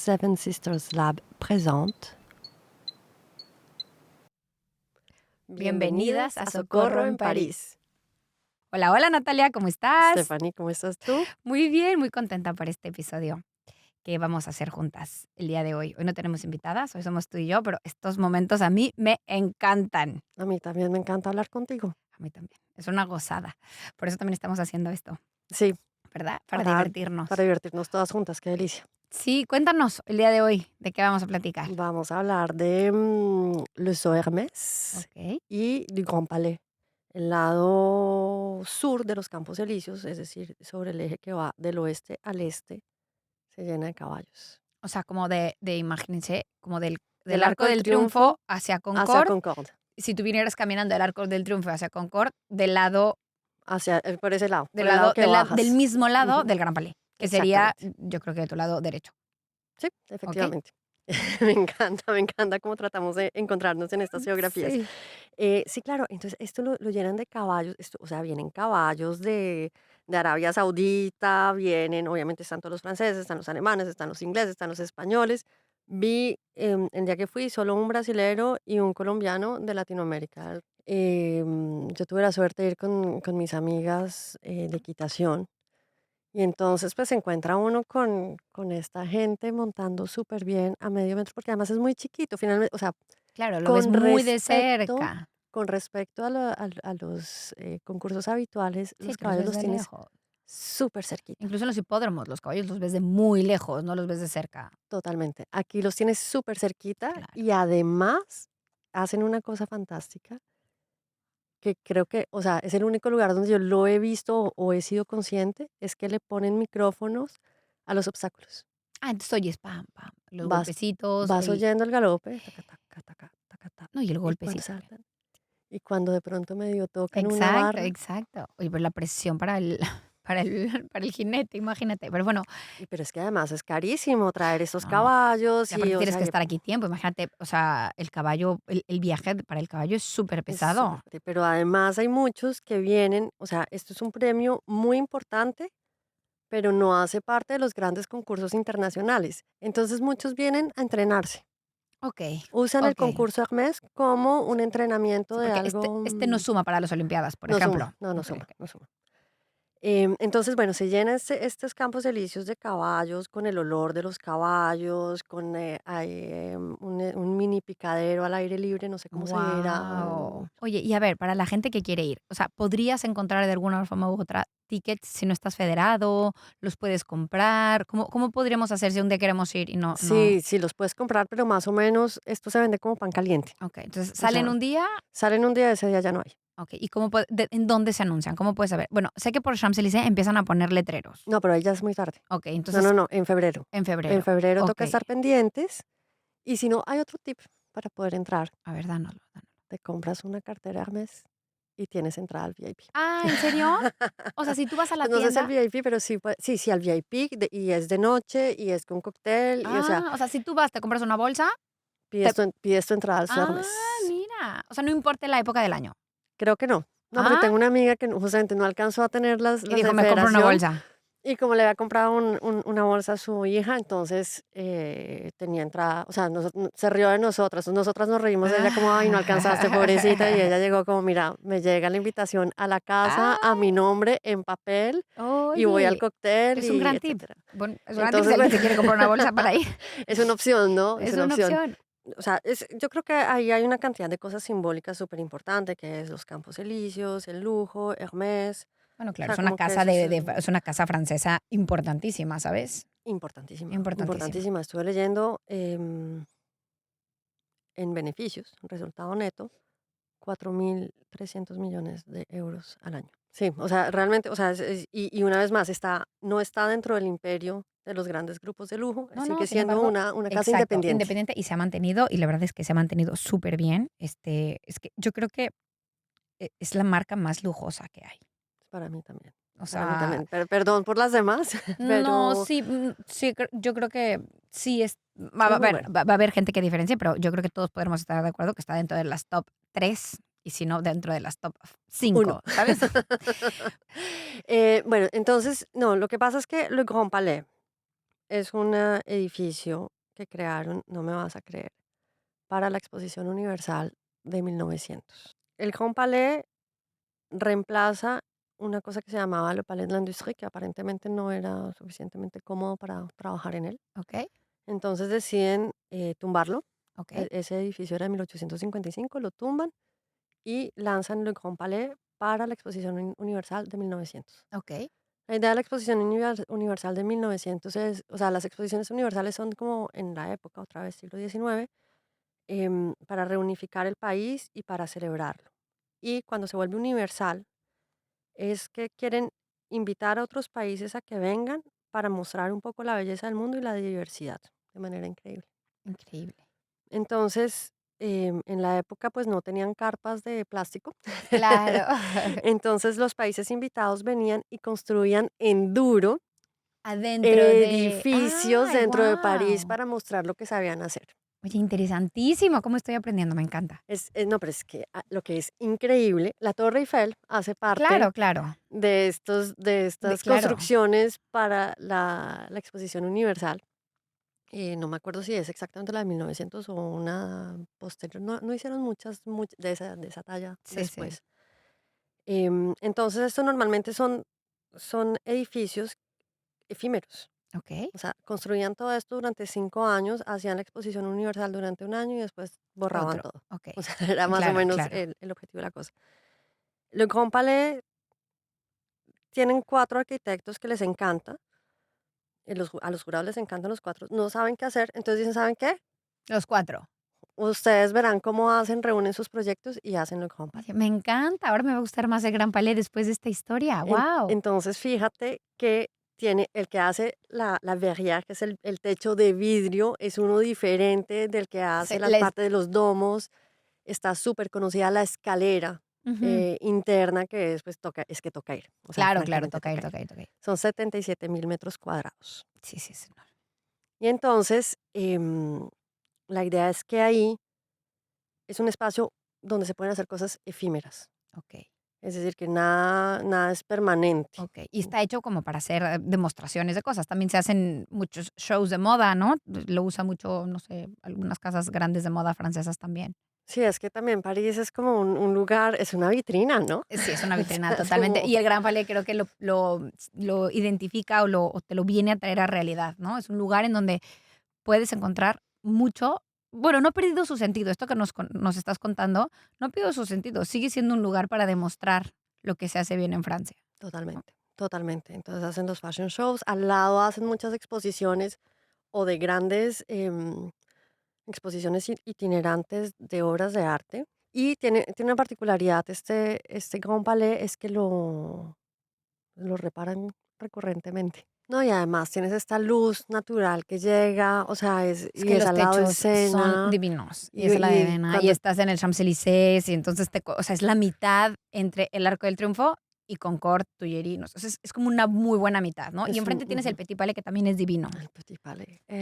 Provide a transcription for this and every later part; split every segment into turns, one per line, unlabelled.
Seven Sisters Lab présente.
Bienvenidas a Socorro en París. Hola, hola Natalia, ¿cómo estás?
Stephanie, ¿cómo estás tú?
Muy bien, muy contenta por este episodio que vamos a hacer juntas el día de hoy. Hoy no tenemos invitadas, hoy somos tú y yo, pero estos momentos a mí me encantan.
A mí también me encanta hablar contigo.
A mí también, es una gozada. Por eso también estamos haciendo esto,
Sí,
¿verdad? Para divertirnos.
Para divertirnos todas juntas, qué delicia.
Sí, cuéntanos el día de hoy, ¿de qué vamos a platicar?
Vamos a hablar de Le Zoo Hermès
Ok.
y du Grand Palais, el lado sur de los Campos Elíseos, es decir, sobre el eje que va del oeste al este, se llena de caballos.
O sea, como de imagínense, como del
Del
Arco del Triunfo hacia
hacia
Concorde.
Concorde,
Si tú vinieras caminando del Arco del Triunfo hacia Concorde, del lado
por ese lado, por
del
el lado que bajas.
del mismo lado
Ujú,
del Gran Palais, que sería,
exactamente.
yo creo que de tu lado derecho,
Sí,
¿ok?
efectivamente. Me encanta cómo tratamos de encontrarnos en estas geografías.
Sí.
Sí, claro, entonces esto lo llenan de caballos, o sea, vienen caballos de Arabia Saudita, vienen, obviamente están todos los franceses, están los alemanes, están los ingleses, están los españoles. Vi el día que fui solo un brasilero y un colombiano de Latinoamérica. Yo tuve la suerte de ir con mis amigas de equitación y entonces, pues, se encuentra uno con esta gente montando súper bien a medio metro, porque además es muy chiquito, finalmente, o sea,
Claro, lo ves
con
muy de
respecto
cerca.
con respecto a los, concursos habituales,
Sí,
los
que los
caballos
ves
los
de
tienes
lejos.
súper cerquita,
Incluso en los hipódromos, los caballos los ves de muy lejos, no los ves de cerca.
totalmente. Aquí los tienes súper cerquita
Claro.
y además hacen una cosa fantástica que creo que, o sea, es el único lugar donde yo lo he visto o he sido consciente, es que le ponen micrófonos a los obstáculos.
Ah, entonces oyes pam, pam, los
Vas
golpecitos,
vas
el
oyendo el galope, taca, taca, taca, taca, ta,
no, y el
y
golpe sí
cuando
también.
saltan, y cuando de pronto medio tocan una
Exacto,
barra,
exacto. Oye, pero la presión para el para el jinete, imagínate. Pero bueno,
pero es que además es carísimo traer esos
no.
caballos
Y
y,
aparte
o
tienes
sea,
que estar aquí tiempo, imagínate, o sea, el caballo, el viaje para el caballo es súper
es
pesado.
pero además hay muchos que vienen, o sea, esto es un premio muy importante, pero no hace parte de los grandes concursos internacionales. Entonces, muchos vienen a entrenarse.
Okey,
Usan el
okey.
concurso Hermes como un entrenamiento
Sí,
de
porque
algo,
este no suma para las olimpiadas, por
no suma,
ejemplo.
no, no
Okey,
suma,
okey.
no suma. Entonces, bueno, se llena estos campos elíseos de caballos, con el olor de los caballos, hay un mini picadero al aire libre, no sé cómo se dirá.
Guau. Oye, y a ver, para la gente que quiere ir, o sea, ¿podrías encontrar de alguna forma u otra tickets si no estás federado? ¿Los puedes comprar? ¿Cómo podríamos hacer si un día queremos ir y no?
Sí, sí, los puedes comprar, pero más o menos esto se vende como pan caliente.
Okey, entonces,
O
¿salen
sea,
un día?
salen un día, ese día ya no hay.
Okey, ¿y en dónde se anuncian? ¿Cómo puedes saber? Bueno, sé que por Champs-Élysées empiezan a poner letreros.
No, pero ahí ya es muy tarde.
Okey,
No, no,
entonces,
no, en febrero.
en
En
febrero.
febrero toca
Okey.
estar pendientes y si no, hay otro tip para poder entrar.
A ver, dánoslo, dánoslo.
Te compras una cartera Hermes y tienes entrada al VIP.
Ah, ¿en serio? O sea, si tú vas a la
Pues no sé si el
tienda
VIP, pero sí, sí, sí, al VIP y es de noche y es con cóctel y, o sea,
o sea, si tú vas, te compras una bolsa, te
pides tu entrada al su
ah,
Hermes.
mira. O sea, no importa la época del año.
Creo que no. No, porque
Ah,
tengo una amiga que justamente no alcanzó a tener
y
las
dijo:
de
"Me compro una
federación
bolsa".
y como le había comprado una bolsa a su hija, entonces tenía entrada, o sea, se rió de nosotras, nosotras nos reímos de ella como, ay, no alcanzaste, pobrecita, y ella llegó como, mira, me llega la invitación a la casa a mi
Ah,
nombre en papel y voy al
oye,
cóctel
es un
y
gran tip.
etcétera.
Bueno, es un gran tip si
Entonces,
alguien
bueno,
se quiere comprar una bolsa para ir.
es una opción, ¿no? Es
Es
una
una
opción.
opción.
O sea, yo creo que ahí hay una cantidad de cosas simbólicas súper importante, que es los Campos Elíseos, el lujo, Hermès.
Bueno,
O
claro,
sea,
es una
como que
casa
eso es
es una casa francesa importantísima, ¿sabes?
importantísima,
Importantísima.
importantísima. Estuve leyendo en beneficios, resultado neto, 4.300 millones de euros al año. Sí, o sea, realmente, o sea, y una vez más, no está dentro del imperio de los grandes grupos de lujo,
No, no,
sigue
sin
siendo
embargo,
una casa
exacto,
independiente.
independiente y se ha mantenido, y la verdad es que se ha mantenido súper bien. Es que yo creo que es la marca más lujosa que hay.
Para mí también.
O
Para mí
sea,
también. Perdón por las demás,
no,
pero
sí, sí, yo creo que sí va a
es muy
haber,
bueno.
va a haber gente que diferencie, pero yo creo que todos podremos estar de acuerdo que está dentro de las top 3 y si no, dentro de las top
Uno.
5, ¿sabes?
Bueno, entonces, no, lo que pasa es que Le Grand Palais es un edificio que crearon, no me vas a creer, para la Exposición Universal de 1900. El Grand Palais reemplaza una cosa que se llamaba le Palais de l'Industrie, que aparentemente no era suficientemente cómodo para trabajar en él.
Okey,
Entonces deciden tumbarlo.
okey,
Ese edificio era de 1855, lo tumban y lanzan Le Grand Palais para la Exposición Universal de 1900.
okey.
La idea de la Exposición Universal de 1900 es, o sea, las exposiciones universales son como en la época, otra vez siglo XIX, para reunificar el país y para celebrarlo. Y cuando se vuelve universal, es que quieren invitar a otros países a que vengan para mostrar un poco la belleza del mundo y la diversidad de manera increíble.
Increíble.
Entonces, en la época pues no tenían carpas de plástico.
Claro.
Entonces los países invitados venían y construían en duro
Adentro de
edificios
¡ay,
dentro de París
guau!
para mostrar lo que sabían hacer.
Oye, interesantísimo, cómo estoy aprendiendo, me encanta.
No, pero es que lo que es increíble, la Torre Eiffel hace parte
Claro, claro.
de
De
estas
claro.
construcciones para la Exposición Universal. No me acuerdo si es exactamente la de 1900 o una posterior. No, no hicieron muchas de esa talla
Sí, sí.
después. Entonces, esto normalmente son edificios efímeros.
Okey.
O sea, construían todo esto durante 5 años, hacían la exposición universal durante un año y después borraban
Otro.
todo. O
Okey.
sea, era más o
Claro,
menos
claro.
el objetivo de la cosa. Le Grand Palais tienen 4 arquitectos que les encanta. A los jurados les encantan los 4. No saben qué hacer. Entonces dicen, ¿saben qué?
Los 4.
Ustedes verán cómo hacen, reúnen sus proyectos y hacen Le Grand Palais.
Oye, me encanta, ahora me va a gustar más el Gran Palais después de esta historia, guau.
Entonces, fíjate que tiene el que hace la verrière, que es el techo de vidrio, es uno diferente del que hace
Se
las
les
partes de los domos. Está súper conocida la escalera
ujú.
interna, que es, pues, es que toca ir. O sea,
Claro, claro,
francamente
toca ir,
toca ir.
toca ir, toca ir.
Son 77.000 metros cuadrados.
Sí, sí, sí, no.
Y entonces, la idea es que ahí es un espacio donde se pueden hacer cosas efímeras.
Okey,
Es decir, que nada es permanente.
okey. Y está hecho como para hacer, demostraciones de cosas. También se hacen muchos shows de moda, ¿no? Lo usa mucho, no sé, algunas casas grandes de moda francesas también.
Sí, es que también París es como un lugar, es una vitrina, ¿no?
Sí, es una
O
vitrina
sea, es
totalmente.
como
Y el Gran Palais creo que lo identifica o te lo viene a traer a realidad, ¿no? Es un lugar en donde puedes encontrar mucho. Bueno, no ha perdido su sentido. Esto que nos estás contando, no ha perdido su sentido. Sigue siendo un lugar para demostrar lo que se hace bien en Francia, ¿no?
totalmente, totalmente. Entonces hacen los fashion shows, al lado hacen muchas exposiciones o de grandes exposiciones itinerantes de obras de arte. Y tiene una particularidad este Grand Palais, es que lo reparan recurrentemente. No, y además tienes esta luz natural que llega, o sea,
Es
y
que
es
los
al lado del
techos son
Sena,
divinos, y es la de
y
arena, y
cuando
estás en el Champs-Élysées, y entonces o sea, es la mitad entre el Arco del Triunfo y Concorde, Tuileries, o sea, es como una muy buena mitad, ¿no? Y
es un
enfrente tienes el Petit Palais, que también es divino.
El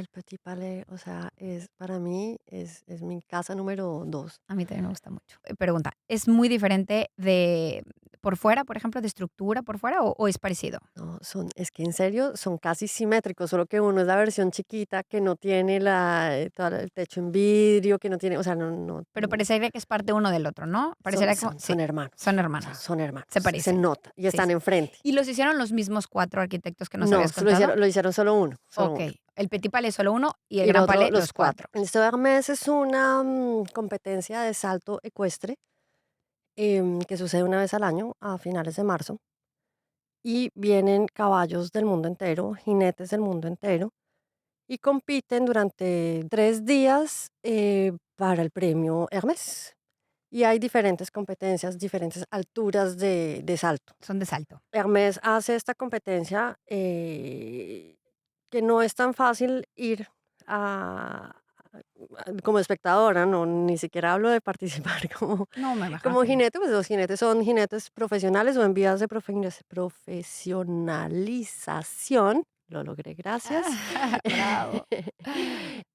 Petit Palais, o sea, para mí es mi casa número 2.
A mí también me gusta mucho. Pregunta, ¿es muy diferente de por fuera, por ejemplo, de estructura por fuera, o es parecido?
No, es que en serio son casi simétricos, solo que uno es la versión chiquita que no tiene todo el techo en vidrio, que no tiene, o sea,
Pero parecería que es parte uno del otro, ¿no? Parecería como sí,
son hermanos,
son
o sea,
hermanos,
son hermanos,
se
se
parecen.
nota y
Sí,
están
sí.
enfrente.
¿Y los hicieron los mismos 4 arquitectos que nos
No,
habías contado?
lo hicieron solo uno, solo uno.
Okey, el Petit Palais solo uno y el
Y el
Gran
otro,
Palais
los
los
cuatro.
4.
El Estado de Hermes es una competencia de salto ecuestre que sucede una vez al año a finales de marzo. Y vienen caballos del mundo entero, jinetes del mundo entero, y compiten durante 3 días para el premio Hermès. Y hay diferentes competencias, diferentes alturas de salto.
Son de salto.
Hermès hace esta competencia que no es tan fácil ir a, como espectadora, no, ni siquiera hablo de participar
No, me imagino
como
que no.
jinete, pues los jinetes son jinetes profesionales o en vías de profesionalización. Lo logré, gracias.
Bravo.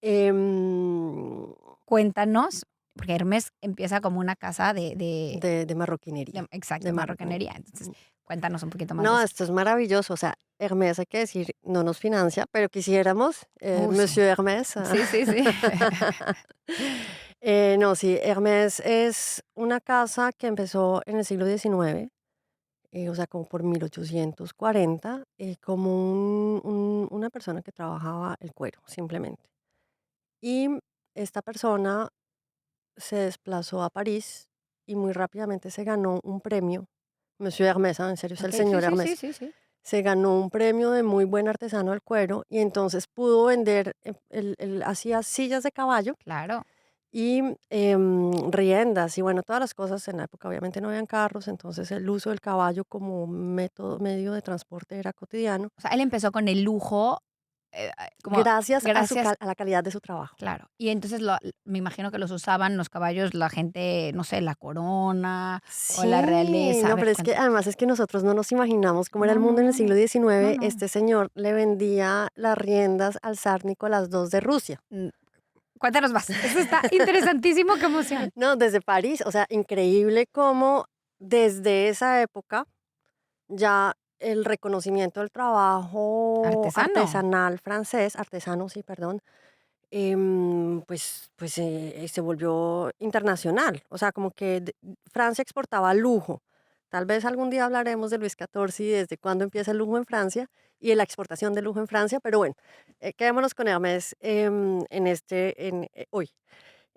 Em,
Cuéntanos, porque Hermes empieza como una casa de
de marroquinería,
exacto,
de
de
marroquinería.
marroquinería. Entonces, Cuéntanos un poquito más de
No,
eso.
esto es maravilloso. O sea, Hermès, hay que decir, no nos financia, pero quisiéramos,
Sí.
Monsieur Hermès.
Sí, sí, sí.
No, sí, Hermès es una casa que empezó en el siglo XIX, o sea, como por 1840, como una persona que trabajaba el cuero, simplemente. Y esta persona se desplazó a París y muy rápidamente se ganó un premio. Monsieur Hermès, en serio, es el
Okey, sí,
señor
sí, sí,
Hermès.
sí, sí.
Se ganó un premio de muy buen artesano del cuero y entonces pudo vender, él hacía sillas de caballo
Claro.
y riendas y bueno, todas las cosas. En la época obviamente no habían carros, entonces el uso del caballo como método, medio de transporte era cotidiano,
O sea, él empezó con el lujo, como
gracias a,
gracias
a la calidad de su trabajo.
claro. Y entonces me imagino que los usaban los caballos, la gente, no sé, la corona o la
Sí,
realeza. A
no,
ver,
pero es que
cuéntame.
además es que nosotros no nos imaginamos cómo era el
No,
mundo en el
no,
siglo
no,
XIX.
no.
Este señor le vendía las riendas al zar Nicolás II de Rusia.
Mm, cuéntanos más. Eso está interesantísimo, qué emoción.
No, desde París, o sea, increíble cómo desde esa época ya el reconocimiento del trabajo
Artesano.
artesanal francés, artesano, sí, perdón, se volvió internacional. O sea, como que Francia exportaba lujo. Tal vez algún día hablaremos de Luis XIV y desde cuándo empieza el lujo en Francia y de la exportación de lujo en Francia, pero bueno, quedémonos con Hermès hoy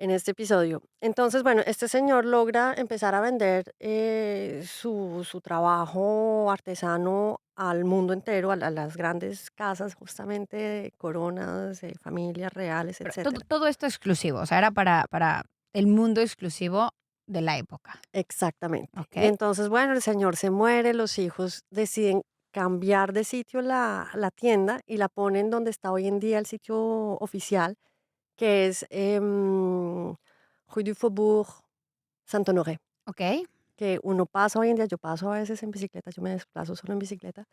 en este episodio. Entonces, bueno, este señor logra empezar a vender su trabajo artesano al mundo entero, a las grandes casas, justamente de coronas, de familias reales,
Pero todo
etcétera.
todo esto exclusivo, o sea, era para el mundo exclusivo de la época,
Exactamente. Y
¿okey?
entonces, bueno, el señor se muere, los hijos deciden cambiar de sitio la tienda y la ponen donde está hoy en día el sitio oficial, que es Rue du Faubourg Saint-Honoré.
Okey.
Que uno pasa hoy en día, yo paso a veces en bicicleta, yo me desplazo solo en bicicleta,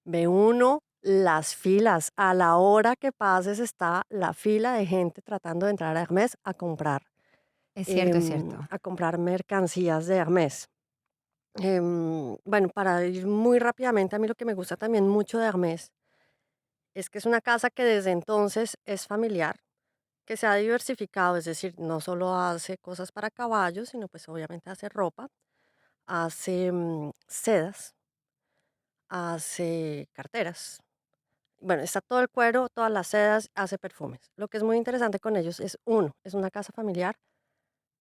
ve uno las filas, a la hora que pases está la fila de gente tratando de entrar a Hermès
Es cierto, es cierto.
a comprar mercancías de Hermès. Bueno, para ir muy rápidamente, a mí lo que me gusta también mucho de Hermès es que es una casa que desde entonces es familiar, que se ha diversificado, es decir, no solo hace cosas para caballos, sino pues obviamente hace ropa, hace sedas, hace carteras. Bueno, está todo el cuero, todas las sedas, hace perfumes. Lo que es muy interesante con ellos es, uno, es una casa familiar.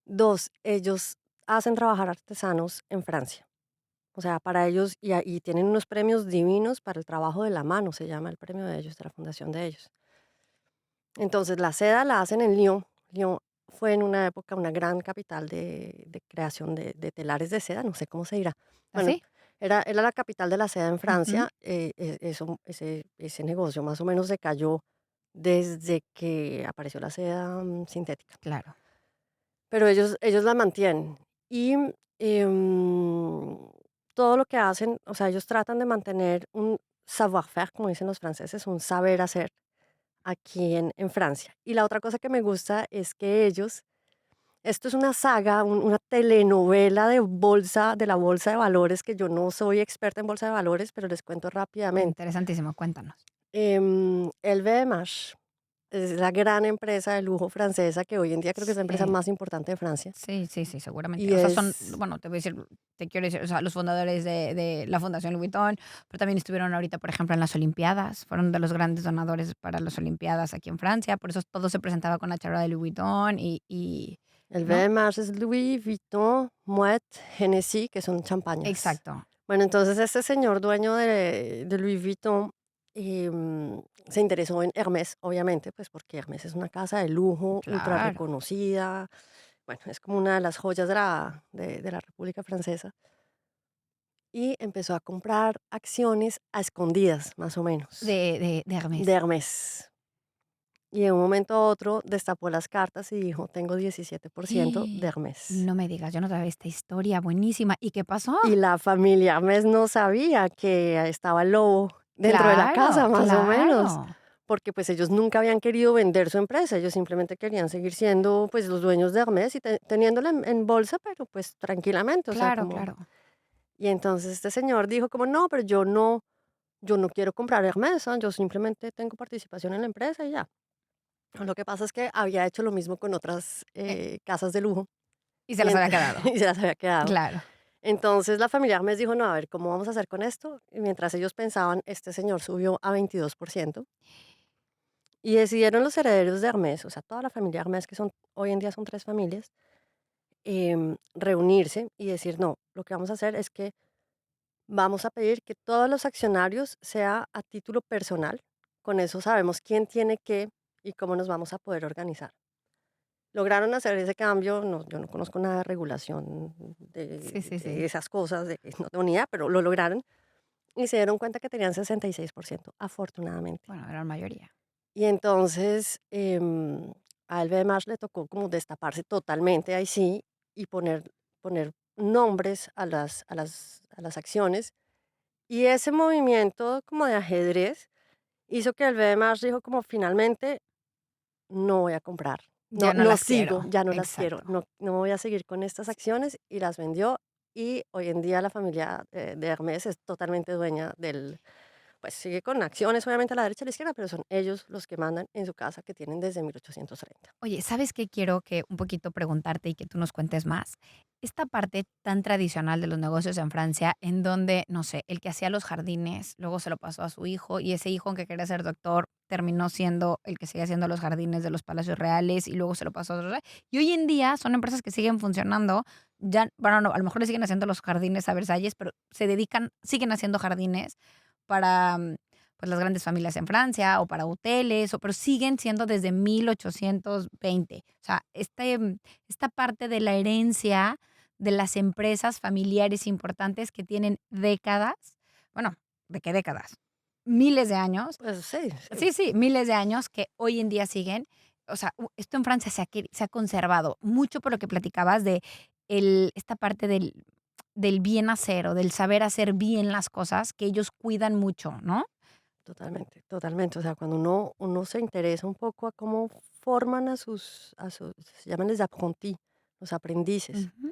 Dos, ellos hacen trabajar artesanos en Francia. O sea, para ellos, y tienen unos premios divinos para el trabajo de la mano, se llama el premio de ellos, de la fundación de ellos. Entonces, la seda la hacen en Lyon. Lyon fue en una época una gran capital de creación de telares de seda, no sé cómo se dirá. Bueno,
¿Así?
era la capital de la seda en
Ujú.
Francia. Ese negocio más o menos se cayó desde que apareció la seda sintética.
Claro.
Pero ellos la mantienen. Y todo lo que hacen, o sea, ellos tratan de mantener un savoir-faire, como dicen los franceses, un saber hacer aquí en Francia. Y la otra cosa que me gusta es que ellos, esto es una saga, una telenovela de la bolsa de valores, que yo no soy experta en bolsa de valores, pero les cuento rápidamente.
Interesantísimo, cuéntanos.
LVMH es la gran empresa de lujo francesa que hoy en día creo que es la empresa
Sí.
más importante de Francia.
Sí, sí, sí, seguramente.
Y
O sea, son,
es
bueno, te quiero decir, o sea, los fundadores de la Fundación Louis Vuitton, pero también estuvieron ahorita, por ejemplo, en las Olimpiadas, fueron de los grandes donadores para las Olimpiadas aquí en Francia, por eso todo se presentaba con la charola de Louis Vuitton
el
¿no?
LVMH es Louis Vuitton, Moet, Hennessy, que son champañas.
Exacto,
Bueno, entonces este señor dueño de Louis Vuitton se interesó en Hermès, obviamente, pues porque Hermès es una casa de lujo, ultra
claro.
reconocida. Bueno, es como una de las joyas de la República Francesa. Y empezó a comprar acciones a escondidas, más o menos,
De
de
Hermès.
Hermès. Y de un momento a otro destapó las cartas y dijo, tengo 17% de Hermès.
No me digas, yo no sabía esta historia, buenísima. ¿Y qué pasó?
Y la familia Hermès no sabía que estaba el lobo dentro de la casa,
Claro,
más o menos,
claro,
porque pues ellos nunca habían querido vender su empresa, ellos simplemente querían seguir siendo pues los dueños de Hermès y teniéndola en bolsa, pero pues tranquilamente, o sea,
claro,
como...
claro.
Y entonces este señor dijo como, no, pero yo no quiero comprar Hermès, yo simplemente tengo participación en la empresa y ya. Lo que pasa es que había hecho lo mismo con otras
Eh,
casas de lujo
y se
y,
las había quedado.
y se las había quedado.
Claro.
Entonces la familia Hermès dijo, no, a ver, ¿cómo vamos a hacer con esto? Y mientras ellos pensaban, este señor subió a 22% y decidieron los herederos de Hermès, o sea, toda la familia Hermès, que son hoy en día son 3 familias, reunirse y decir, no, lo que vamos a hacer es que vamos a pedir que todos los accionarios sea a título personal. Con eso sabemos quién tiene qué y cómo nos vamos a poder organizar. Lograron hacer ese cambio, no, yo no conozco nada de regulación
Sí, sí,
de
sí.
esas cosas, no tengo ni idea, pero lo lograron y se dieron cuenta que tenían 66%, afortunadamente.
Bueno, era la mayoría.
Y entonces a LVMH le tocó como destaparse totalmente ahí sí y poner nombres a las acciones. Y ese movimiento como de ajedrez hizo que LVMH dijo como finalmente no voy a comprar,
Ya no
no
las
sigo,
quiero.
ya no las quiero,
Exacto.
no voy a seguir con estas acciones y las vendió y hoy en día la familia de Hermès es totalmente dueña del, pues sigue con acciones obviamente a la derecha y a la izquierda, pero son ellos los que mandan en su casa que tienen desde 1830.
Oye, ¿sabes qué quiero que un poquito preguntarte y que tú nos cuentes más? Esta parte tan tradicional de los negocios en Francia, en donde, no sé, el que hacía los jardines, luego se lo pasó a su hijo y ese hijo, aunque quería ser doctor, terminó siendo el que sigue haciendo los jardines de los palacios reales y luego se lo pasó a otro. Y hoy en día son empresas que siguen funcionando. Ya, bueno, no, a lo mejor le siguen haciendo los jardines a Versalles, pero se dedican, siguen haciendo jardines para pues las grandes familias en Francia o para hoteles, pero siguen siendo desde 1820. O sea, esta parte de la herencia de las empresas familiares importantes que tienen décadas, bueno, ¿de qué décadas? Miles de años.
Pues sí, sí,
Sí, sí, miles de años que hoy en día siguen. O sea, esto en Francia se ha conservado mucho por lo que platicabas de esta parte del bien hacer o del saber hacer bien las cosas que ellos cuidan mucho, ¿no?
totalmente, totalmente. O sea, cuando uno se interesa un poco a cómo forman a sus se llaman les apprentis, los aprendices.
Ujú.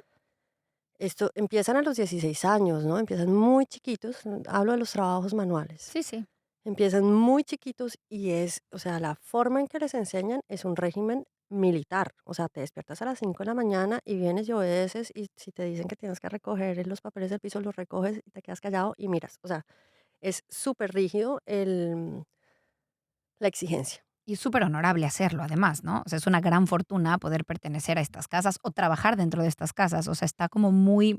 Esto empiezan a los 16 años, ¿no? Empiezan muy chiquitos, hablo de los trabajos manuales.
Sí, sí.
Empiezan muy chiquitos y o sea, la forma en que les enseñan es un régimen militar. O sea, te despiertas a las 5 de la mañana y vienes y obedeces y si te dicen que tienes que recoger los papeles del piso, los recoges y te quedas callado y miras. O sea, es súper rígido la exigencia.
Y es súper honorable hacerlo, además, ¿no? O sea, es una gran fortuna poder pertenecer a estas casas o trabajar dentro de estas casas. O sea, está como muy,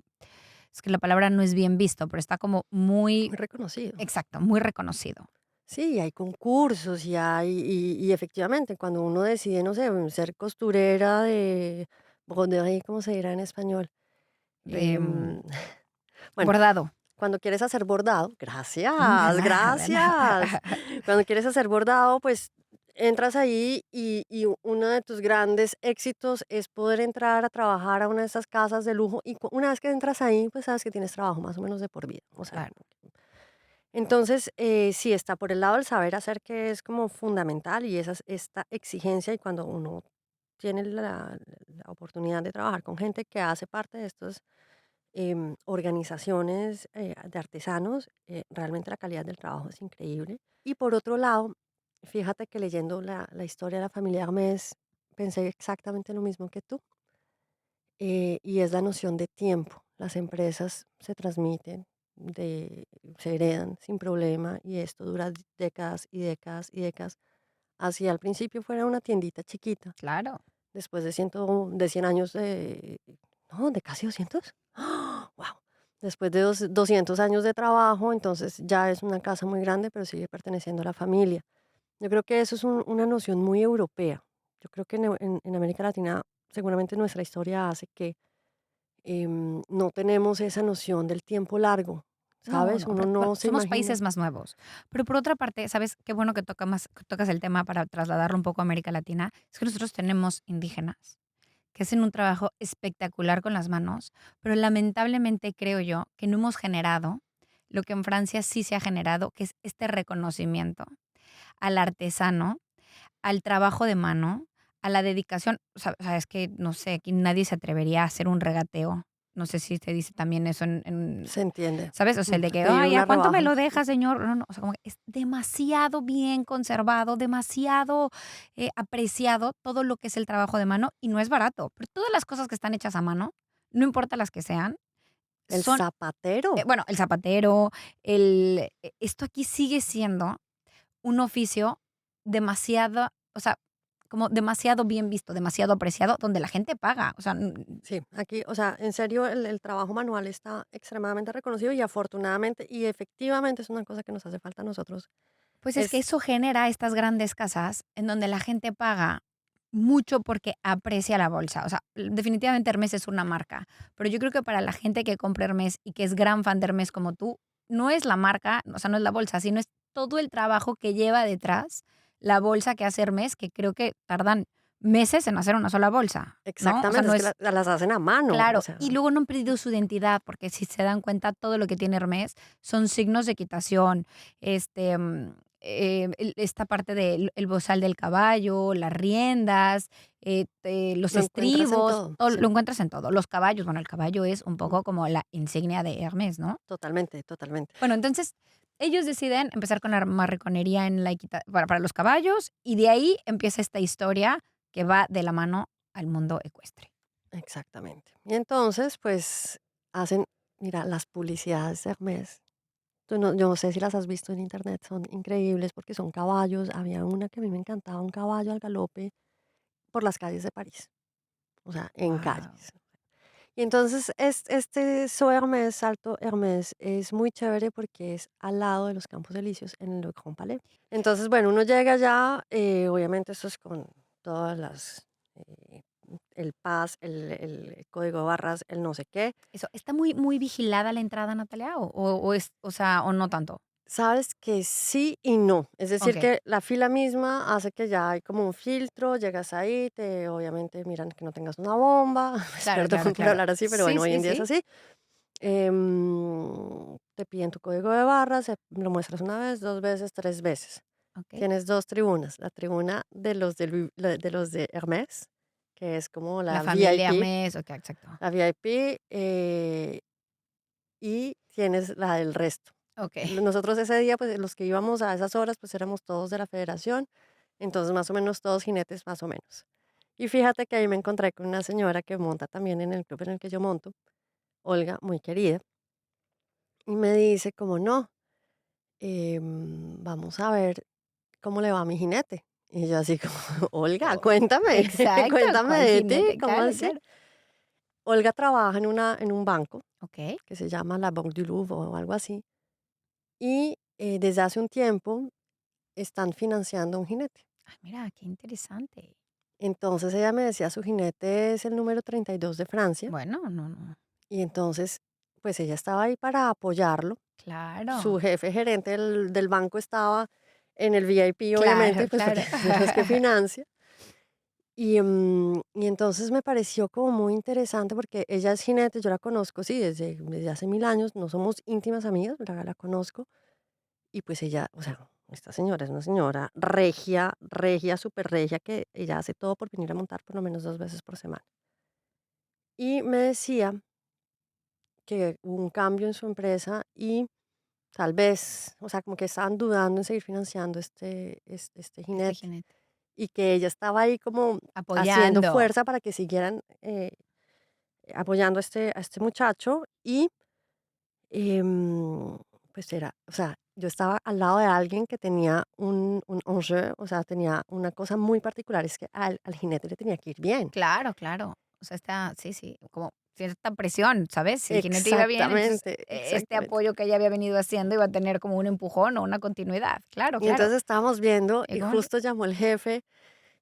es que la palabra no es bien visto, pero está como muy,
Muy reconocido.
exacto, muy reconocido.
Sí, hay concursos y efectivamente cuando uno decide, no sé, ser costurera de broderie, ¿cómo se dirá en español?
De,
Em, bueno,
bordado.
cuando quieres hacer bordado,
De
gracias,
nada, de
gracias.
nada.
Cuando quieres hacer bordado, pues entras ahí y uno de tus grandes éxitos es poder entrar a trabajar a una de esas casas de lujo y una vez que entras ahí, pues sabes que tienes trabajo más o menos de por vida. O sea,
Claro.
entonces sí está por el lado del saber hacer que es como fundamental y esta exigencia y cuando uno tiene la oportunidad de trabajar con gente que hace parte de estas organizaciones de artesanos, realmente la calidad del trabajo es increíble. Y por otro lado, fíjate que leyendo la historia de la familia Hermès, pensé exactamente lo mismo que tú, y es la noción de tiempo. Las empresas se transmiten, se heredan sin problema y esto dura décadas y décadas y décadas. Así al principio fuera una tiendita chiquita,
Claro.
después de 100 años no, de casi 200. ¡Wow! Después de 200 años de trabajo, entonces ya es una casa muy grande, pero sigue perteneciendo a la familia. Yo creo que eso es una noción muy europea. Yo creo que en América Latina seguramente nuestra historia hace que no tenemos esa noción del tiempo largo,
No,
¿sabes?
no,
Uno
aparte, bueno,
no se
somos
imagina.
países más nuevos. Pero por otra parte, ¿sabes? Qué bueno que que tocas el tema para trasladarlo un poco a América Latina. Es que nosotros tenemos indígenas que hacen un trabajo espectacular con las manos, pero lamentablemente creo yo que no hemos generado lo que en Francia sí se ha generado, que es este reconocimiento al artesano, al trabajo de mano, a la dedicación. O sea, es que, no sé, aquí nadie se atrevería a hacer un regateo No sé si te dice también eso
Se entiende.
¿sabes? O sea, el de que,
Pedir
ay, ¿a
una
cuánto me
rebaja.
lo deja, señor? No, no, o sea, como que es demasiado bien conservado, demasiado apreciado todo lo que es el trabajo de mano y no es barato. Pero todas las cosas que están hechas a mano, no importa las que sean,
El
son,
zapatero.
bueno, el zapatero, esto aquí sigue siendo un oficio demasiado, o sea, como demasiado bien visto, demasiado apreciado, donde la gente paga. O sea,
Sí, aquí, o sea, en serio, el trabajo manual está extremadamente reconocido y afortunadamente y efectivamente es una cosa que nos hace falta a nosotros.
pues es que
Es
eso genera estas grandes casas en donde la gente paga mucho porque aprecia la bolsa. O sea, definitivamente Hermes es una marca, pero yo creo que para la gente que compra Hermes y que es gran fan de Hermes como tú, no es la marca, o sea, no es la bolsa, sino es todo el trabajo que lleva detrás la bolsa que hace Hermes, que creo que tardan meses en hacer una sola bolsa, ¿no? O sea,
exactamente,
no
es que
es
las hacen a mano, o
claro,
sea,
y luego no han perdido su identidad, porque si se dan cuenta, todo lo que tiene Hermès son signos de equitación, esta parte del el bozal del caballo, las riendas, los
lo encuentras en
estribos,
todo.
todo
Sí,
lo encuentras en todo. Los caballos, bueno, el caballo es un
mm,
poco como la insignia de Hermès, ¿no?
totalmente, totalmente.
Bueno, entonces, ellos deciden empezar con la marreconería en la para los caballos, y de ahí empieza esta historia que va de la mano al mundo ecuestre.
Exactamente. Y entonces, pues, hacen, mira, las publicidades de Hermès, tú no, yo no sé si las has visto en internet, son increíbles porque son caballos. Había una que a mí me encantaba, un caballo al galope por las calles de París, o sea, en
Wow.
calles. Y entonces este Zoo Hermès, Salto Hermès, es muy chévere porque es al lado de los Campos Elíseos en el Grand Palais. Entonces, bueno, uno llega allá, obviamente eso es con todas las, el PAS, el código de barras, el no sé qué.
Eso, ¿está muy muy vigilada la entrada, Natalia, o es, o sea, o no tanto?
Sabes que sí y no. Es decir,
Okey.
que la fila misma hace que ya hay como un filtro, llegas ahí, te obviamente miran que no tengas una bomba, pues
Claro, claro,
perdón por
claro.
hablar así, pero
Sí,
bueno, hoy
sí,
en día es
sí.
así. Te piden tu código de barras, lo muestras una vez, 2 veces, 3 veces.
Okey.
Tienes 2 tribunas, la tribuna de los de los de Hermès, que es como
La
la
familia
VIP,
Hermes, okey, exacto.
la VIP, y tienes la del resto.
Okey.
Nosotros ese día, pues, los que íbamos a esas horas, pues, éramos todos de la federación, entonces, más o menos todos jinetes, más o menos. Y fíjate que ahí me encontré con una señora que monta también en el club en el que yo monto, Olga, muy querida, y me dice como: "No, vamos a ver cómo le va a mi jinete". Y yo así como: "Olga,
Oh,
cuéntame,
exacto,
cuéntame
¿cuál
de ti,
jinete?
¿cómo
Claro,
así?".
claro.
Olga trabaja en un banco
Okey.
que se llama la Banque du Louvre o algo así, y, desde hace un tiempo están financiando un jinete.
Ay, mira, qué interesante.
Entonces ella me decía, su jinete es el número 32 de Francia,
Bueno, no, no.
y entonces, pues ella estaba ahí para apoyarlo. Su
Claro,
jefe gerente del banco estaba en el VIP,
claro,
obviamente, pues porque
claro.
es de los que financia. Y entonces me pareció como muy interesante porque ella es jinete, yo la conozco, sí, desde hace 1000 años, no somos íntimas amigas, la conozco. Y pues ella, o sea, esta señora es una señora regia, regia, súper regia, que ella hace todo por venir a montar por lo menos 2 veces por semana. Y me decía que hubo un cambio en su empresa y tal vez, o sea, como que estaban dudando en seguir financiando este
Este
jinete
jinete.
y que ella estaba ahí como haciendo
Apoyando.
fuerza para que siguieran apoyando a este muchacho y Em, pues era, o sea, yo estaba al lado de alguien que tenía un enjeu, o sea, tenía una cosa muy particular, es que al jinete le tenía que ir bien.
Claro, claro. O sea, está sí, sí, como cierta presión, ¿sabes? Si el jinete iba bien, entonces,
Exactamente,
este
exactamente.
apoyo que ella había venido haciendo iba a tener como un empujón o una continuidad. Claro,
Y
claro.
entonces estábamos viendo y
Llegó
justo llamó el jefe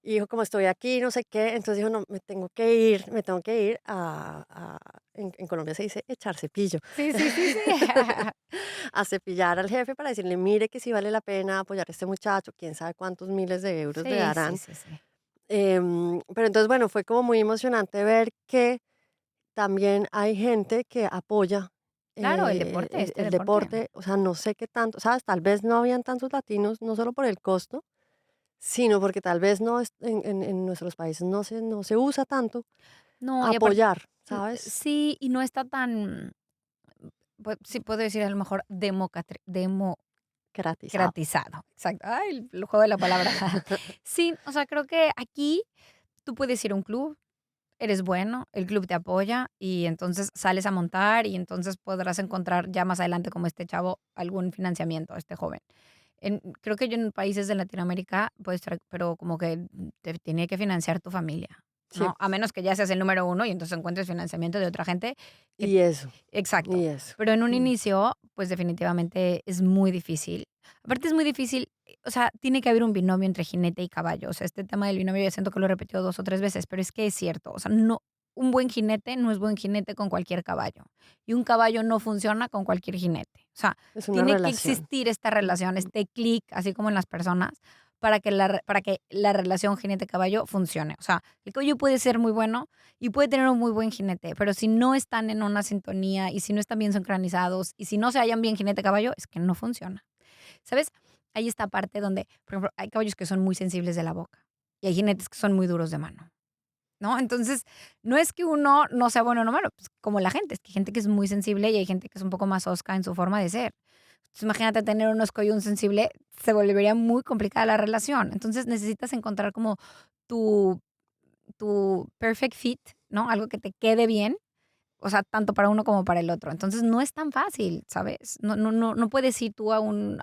y dijo, como estoy aquí, no sé qué, entonces dijo, no, me tengo que ir en Colombia se dice echar cepillo,
sí, sí, sí, sí.
a cepillar al jefe para decirle, mire que sí vale la pena apoyar a este muchacho, quién sabe cuántos miles de euros le
Sí, sí,
darán.
sí, sí.
Pero entonces, bueno, fue como muy emocionante ver que también hay gente que apoya
Claro, el deporte, este
el
deporte.
deporte, o sea, no sé qué tanto, ¿sabes? Tal vez no habían tantos latinos, no solo por el costo, sino porque tal vez no en nuestros países no se usa tanto
No, y aparte
apoyar. ¿sabes?
Sí, y no está tan, pues, sí puedo decir a lo mejor
Gratizado.
democratizado. Exacto. Ay, el juego de la palabra. Sí, o sea, creo que aquí tú puedes ir a un club, eres bueno, el club te apoya y entonces sales a montar y entonces podrás encontrar ya más adelante, como este chavo, algún financiamiento, este joven. Creo que yo en países de Latinoamérica, pues, pero como que te tiene que financiar tu familia,
Sí,
¿no? A menos que ya seas el número uno y entonces encuentres financiamiento de otra gente que
y eso,
exacto.
y eso.
Pero en un
Mm.
inicio, pues, definitivamente es muy difícil. Aparte es muy difícil, o sea, tiene que haber un binomio entre jinete y caballo. O sea, este tema del binomio yo siento que lo he repetido 2 o 3 veces, pero es que es cierto. O sea, no un buen jinete no es buen jinete con cualquier caballo, y un caballo no funciona con cualquier jinete. O sea,
Es una
tiene que
relación.
existir esta relación,
Ujú.
este clic, así como en las personas, para que la relación jinete-caballo funcione. O sea, el caballo puede ser muy bueno y puede tener un muy buen jinete, pero si no están en una sintonía y si no están bien sincronizados y si no se hallan bien jinete-caballo, es que no funciona. ¿Sabes? Hay esta parte donde, por ejemplo, hay caballos que son muy sensibles de la boca y hay jinetes que son muy duros de mano, ¿no? Entonces, no es que uno no sea bueno o no malo, pues como la gente, es que hay gente que es muy sensible y hay gente que es un poco más osca en su forma de ser. Entonces, imagínate tener un osco y un sensible, se volvería muy complicada la relación. Entonces, necesitas encontrar como tu, tu perfect fit, ¿no? Algo que te quede bien, o sea, tanto para uno como para el otro. Entonces, no es tan fácil, ¿sabes? No puedes ir tú a un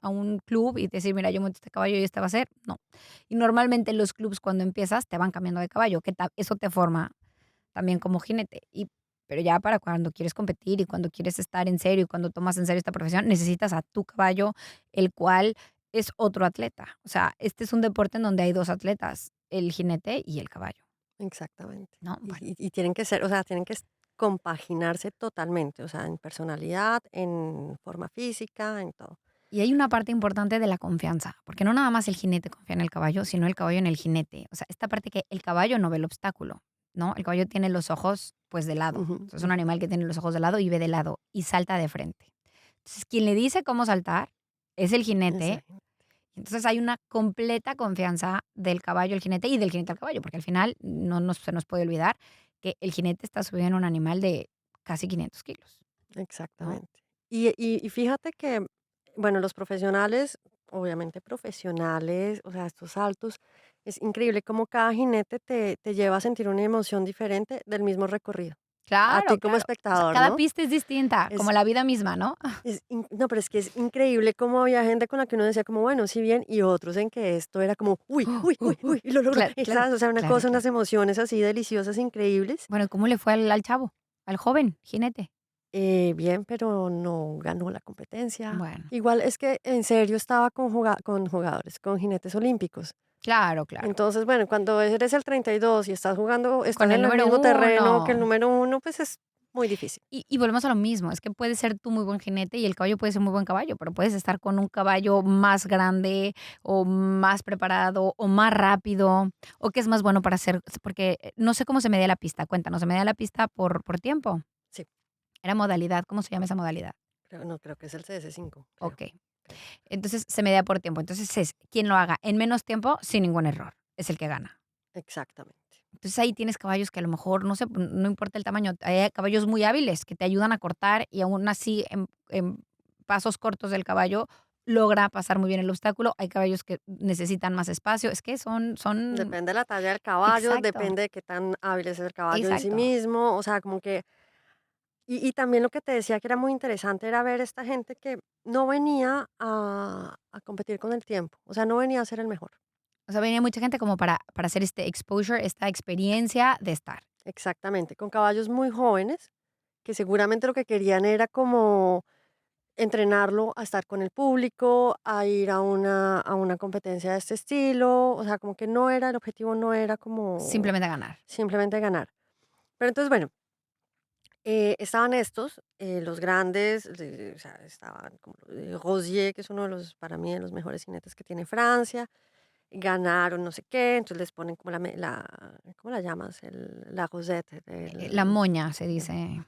club y decir: "Mira, yo monto este caballo y este va a ser", no. Y normalmente los clubs cuando empiezas te van cambiando de caballo, que ta eso te forma también como jinete. Pero ya para cuando quieres competir y cuando quieres estar en serio y cuando tomas en serio esta profesión, necesitas a tu caballo, el cual es otro atleta. O sea, este es un deporte en donde hay 2 atletas, el jinete y el caballo,
Exactamente.
¿no?
Y,
Bueno.
y tienen que ser, o sea, tienen que compaginarse totalmente, o sea, en personalidad, en forma física, en todo.
Y hay una parte importante de la confianza, porque no nada más el jinete confía en el caballo, sino el caballo en el jinete. O sea, esta parte que el caballo no ve el obstáculo, ¿no? El caballo tiene los ojos, pues, de lado.
Ujú,
O sea, es un
ujú.
animal que tiene los ojos de lado y ve de lado y salta de frente. Entonces, quien le dice cómo saltar es el jinete.
Exacto.
Entonces, hay una completa confianza del caballo al jinete y del jinete al caballo, porque al final se nos puede olvidar que el jinete está subido en un animal de casi 500 kilos, ¿no?
Exactamente. Y fíjate que, bueno, los profesionales, obviamente profesionales, o sea, estos saltos, es increíble cómo cada jinete te lleva a sentir una emoción diferente del mismo recorrido. A
Claro,
ti como
claro. O sea,
espectador,
cada
¿no?
pista es distinta, como
Es,
la vida misma, ¿no?
no, pero es que es increíble cómo había gente con la que uno decía como, bueno, sí bien, y otros en que esto era como, uy, uy, uy, uy, y lo logró,
Claro,
y
claro,
sabes, o sea, una
claro,
cosa,
claro.
unas emociones así deliciosas, increíbles.
Bueno, ¿cómo le fue al chavo, al joven jinete?
Bien, pero no ganó la competencia.
Bueno,
Igual es que en serio estaba con jugadores, con jinetes olímpicos.
claro, claro.
Entonces, bueno, cuando eres el 32 y estás jugando, estás
Con el
en el
número
mismo terreno que el
uno.
número uno, pues es muy difícil.
Y volvemos a lo mismo, es que puedes ser tú muy buen jinete y el caballo puede ser muy buen caballo, pero puedes estar con un caballo más grande, o más preparado, o más rápido, o que es más bueno para hacer porque, no sé cómo se medía la pista, cuéntanos, ¿se medía la pista por tiempo?
Sí,
¿Era modalidad? ¿Cómo se llama esa modalidad?
no, creo que es el CS5, creo,
Okey.
creo.
Entonces, se medía por tiempo. Entonces, es quien lo haga en menos tiempo, sin ningún error, es el que gana.
Exactamente.
Entonces, ahí tienes caballos que a lo mejor, no sé, no importa el tamaño, hay caballos muy hábiles que te ayudan a cortar y aún así en pasos cortos del caballo logra pasar muy bien el obstáculo. Hay caballos que necesitan más espacio. Es que son
Depende de la talla del caballo,
exacto,
depende de qué tan hábil es el caballo en sí
exacto.
mismo, o sea, como que y también lo que te decía que era muy interesante era ver esta gente que no venía a competir con el tiempo, o sea, no venía a ser el mejor.
O sea, venía mucha gente como para hacer este exposure, esta experiencia de estar.
Exactamente, con caballos muy jóvenes, que seguramente lo que querían era como entrenarlo a estar con el público, a ir a una competencia de este estilo, o sea, como que no era, el objetivo no era como
Simplemente ganar.
simplemente ganar. Pero entonces, bueno, estaban estos, los grandes, o sea, estaban como Rosier, que es uno de los, para mí, de los mejores jinetes que tiene Francia, ganaron no sé qué, entonces les ponen como ¿cómo la llamas? La rosette,
La moña se dice,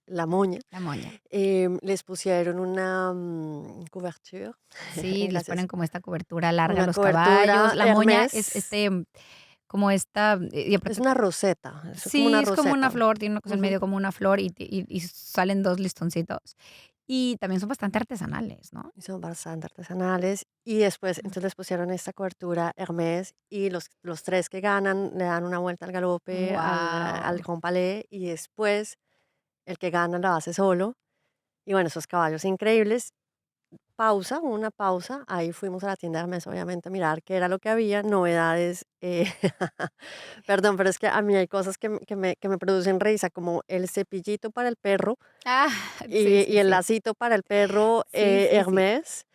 la moña.
la moña.
Les pusieron una couverture,
Sí, les
gracias,
ponen como esta cobertura larga a
una
los
cobertura
caballos. La moña es
Hermès.
como esta, y
Es
aparte,
una roseta, es como
sí,
una
es como una
roseta.
flor, tiene una cosa en
Ujú.
medio como una flor y salen 2 listoncitos. Y también son bastante artesanales, ¿no?
Y son bastante artesanales. Y después, entonces les pusieron esta cobertura Hermès y los tres que ganan le dan una vuelta al galope al
Wow.
Grand Palais y después el que gana lo hace solo. Y bueno, esos caballos increíbles. Pausa, una pausa. Ahí fuimos a la tienda de Hermès, obviamente, a mirar qué era lo que había, novedades. Perdón, pero es que a mí hay cosas que me producen risa, como el cepillito para el perro
Ah, sí,
y
sí,
el
sí.
lacito para el perro
Sí, sí, sí.
Hermès.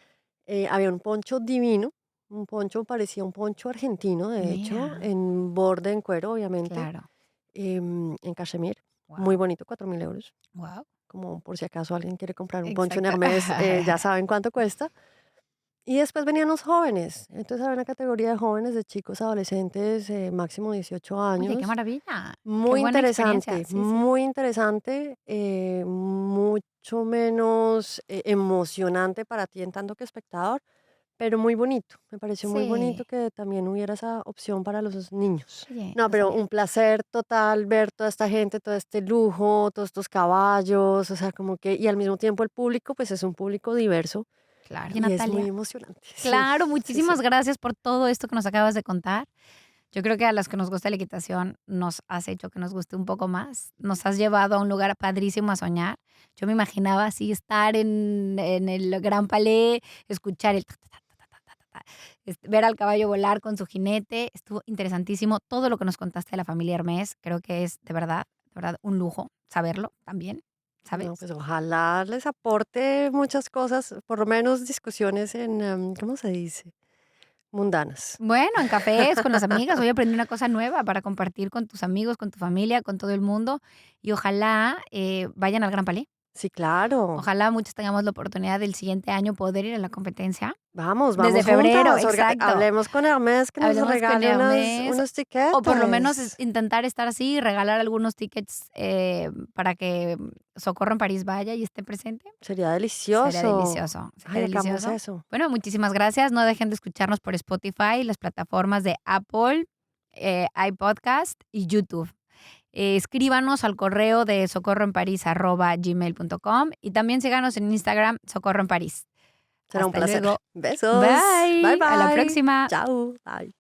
Había un poncho divino, un poncho, parecía un poncho argentino, de hecho,
Mira,
en borde en cuero, obviamente,
claro.
en cachemir, muy
Wow,
bonito, 4.000 euros.
wow.
Como por si acaso alguien quiere comprar un poncho en
Exacto.
Hermès, ya saben cuánto cuesta. Y después venían los jóvenes. Entonces había una categoría de jóvenes, de chicos, adolescentes, máximo 18
Oye, qué
años.
maravilla. Qué buena experiencia. Sí, sí.
Muy interesante, mucho menos emocionante para ti en tanto que espectador, pero muy bonito. Me pareció muy bonito
Sí.
que también hubiera esa opción para los niños.
Oye,
No,
no
pero
sabía.
un placer total ver toda esta gente, todo este lujo, todos estos caballos, o sea, como que, y al mismo tiempo el público, pues es un público diverso
Claro. Oye,
y es muy
Natalia,
emocionante. Sí,
claro,
sí, sí.
muchísimas gracias por todo esto que nos acabas de contar. Yo creo que a las que nos gusta la equitación nos has hecho que nos guste un poco más. Nos has llevado a un lugar padrísimo a soñar. Yo me imaginaba así estar en el Gran Palais, escuchar el ta, ta, ta, ta, ta, ta, ta, ta, ver al caballo volar con su jinete. Estuvo interesantísimo. Todo lo que nos contaste de la familia Hermés, creo que es de verdad, un lujo saberlo también,
No,
¿sabes?
pues ojalá les aporte muchas cosas, por lo menos discusiones ¿cómo se dice? Mundanas.
Bueno, en cafés, con las amigas, hoy aprendí una cosa nueva para compartir con tus amigos, con tu familia, con todo el mundo, y ojalá, vayan al Gran Palais.
Sí, claro.
Ojalá muchos tengamos la oportunidad del siguiente año poder ir a la competencia.
Vamos,
Desde
vamos
febrero,
juntas.
exacto.
Hablemos con Hermes que nos
Hablemos con
regale
Hermés,
unos
o por lo menos
tiquetes.
intentar estar así y regalar algunos tickets, para que Socorro en París vaya y esté presente.
Sería
Sería
delicioso.
delicioso, sería
Ay, hagamos
delicioso.
eso.
Bueno, muchísimas gracias. No dejen de escucharnos por Spotify, las plataformas de Apple, iPodcast y YouTube. Escríbanos al correo de socorroenparis@gmail.com y también síganos en Instagram, Socorro en París.
Será un
Hasta
placer.
luego.
Besos. Bye
Bye. A la
bye.
próxima.
Chao. Bye.